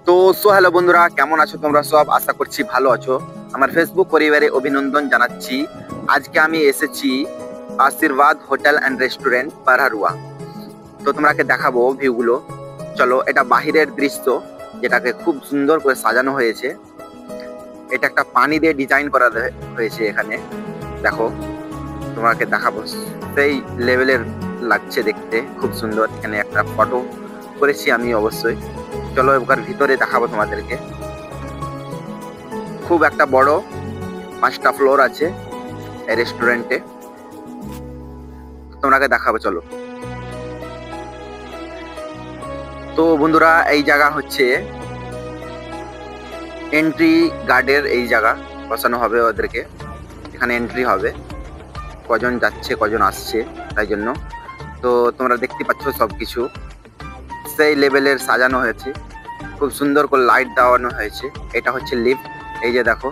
তো হ্যালো বন্ধুরা, কেমন আছো তোমরা সব? আশা করছি ভালো আছো। আমার ফেসবুক পরিবারে অভিনন্দন জানাচ্ছি। আজকে আমি এসেছি আশীর্বাদ হোটেল অ্যান্ড রেস্টুরেন্ট পারহারুয়া। তো তোমাকে দেখাবো ভিউগুলো। চলো, এটা বাহিরের দৃশ্য, যেটাকে খুব সুন্দর করে সাজানো হয়েছে। এটা একটা পানি দিয়ে ডিজাইন করা হয়েছে এখানে। দেখো, তোমাকে দেখাবো, সেই লেভেলের লাগছে দেখতে, খুব সুন্দর। এখানে একটা ফটো করেছি আমি অবশ্যই। চলো এবার ভিতরে দেখাবো তোমাদেরকে। খুব একটা বড় 5টা ফ্লোর আছে এই রেস্টুরেন্টে, তোমাকে দেখাবো চলো। তো বন্ধুরা, এই জায়গা হচ্ছে এন্ট্রি গার্ডের, এই জায়গা বসানো হবে ওদেরকে। এখানে এন্ট্রি হবে, কজন যাচ্ছে কজন আসছে তাই জন্য। তো তোমরা দেখতে পাচ্ছ সবকিছু সেই লেভেলের সাজানো হয়েছে, খুব সুন্দর করে লাইট দেওয়ানো হয়েছে। এটা হচ্ছে লিফট, এই যে দেখো।